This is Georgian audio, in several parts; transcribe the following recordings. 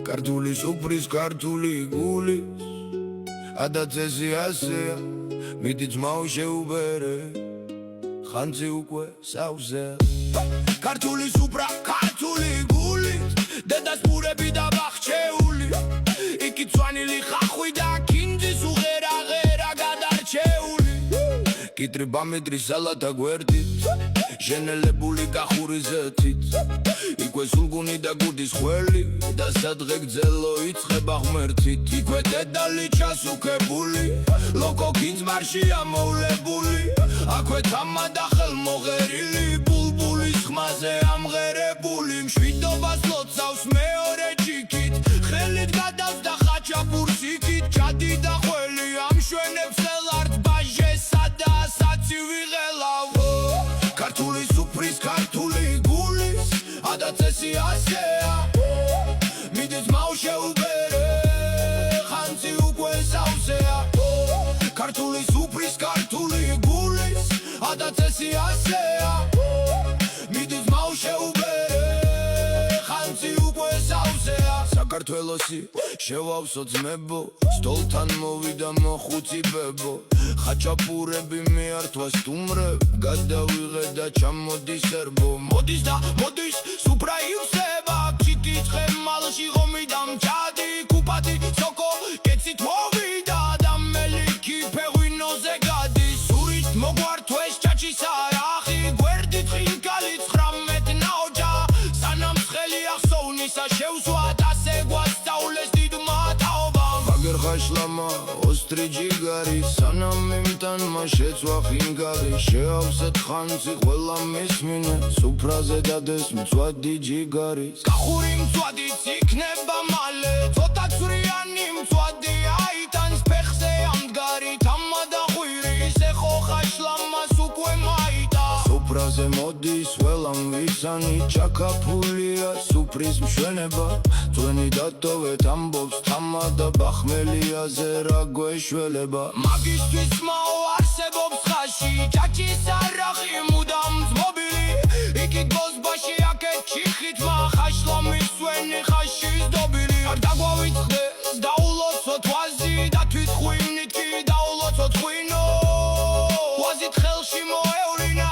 Kartuli supris, kartuli gulis Adacesi asea Mitiți m-au sheubere Khanzi ukwe sauzea Kartuli supra, kartuli gulis Dedas purebi da bakhcheuli Iki tsvanili khakhui da kinzi sughera ghera gadarcheuli Kitriba mitri salata gwertit Ჟენელებული კახური ზეთით იქვე სულგუნი და გუდის ხველი და სადღე გძელო იწყება ღმერთით იქვე დედალი ჩასუქებული ლოკო გინძმარში ამოვლებული აქვე თამა და ხელმოღერილი ბულბულის ხმაზე ამღერებული მშვიდობას ლოცავს მეორე ჩიქით ხელით გადავს და ხაჩაპურს იქით ჩადი და ხველი ამშვენებს ელართ ბაჟესა და საცივი ღელავ Kartuli supris, kartuli gulis Adacesi asea Mitiți m-au sheubere Khanzi ukwe sauzea Kartuli supris, kartuli gulis Adacesi asea Mitiți m-au sheubere Khanzi ukwe sauzea საქართველოსი შევავსო ძმებო სტოლთან მოვიდა მოხუცი ბებო ხაჭაპურები მეართვა სტუმრე გადავიღე და ჩამოდის ერბო მოდის და მოდის სუპრა ივსება ჩიტიცხე მალში ღომიდა მჭადი კუპატი სოკო კეცით მოვიდა და მელიქი ფეღვინოზე გადის სურით მოგვართვეს ჩაჩის არახი გვერდით ხინკალი 19 ნაოჯა სანამ ხელი ახსოვნისა შევსვა Ხაშლამა ოსტრი ჯიგარი სანამ იმტანმა შეცვა ხინგარი შეავსეთ ხანძი ყველა მისმინე სუფრაზე დადეს მწვადი ჯიგარი კახური მწვადიც იქნება მალე ცოტა ცვრიანი მწვადი აიტანს ფეხზე ამდგარი თამა და ხვირი ისე ხო ხაშლამას უკვე მაიტა სუფრაზე მოდის ველამ ვისანი ჩაქაფულია სუფრის მშვენება ძვენი დატოვეთ ამბობს თამა და ბახმელიაზე რა გვეშველება მაგისთვის მოარსებობს ხაში ჩაჩის არახი მუდამ ძმობილი იქი გოზბაში აქეთ ჩიხით ხაშლამის სვენი ხაშის დობილი არ დაგვავიწყდეს დაულოცოთ ვაზი და თვითხვინით კი დაულოცოთ ხვინო ვაზით ხელში მოევლინა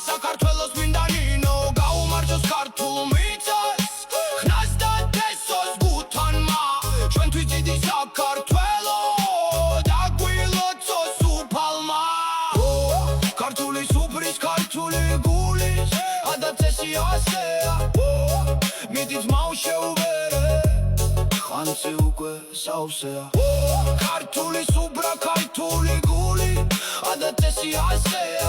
საქართველოს მინდანინო გაუმარჯოს ქართულ მიწას ხნას და თესოს გუთანმა ჩვენთვის დიდი საქართველო დაგვილოცოს უფალმა ქართული სუფრის ქართული გულის ადაცესი ასეა მიდით მაუ შეუბერე ხანცი უკვე საუსეა ქართული სუბრა ქართული გული ადაცესი ასეა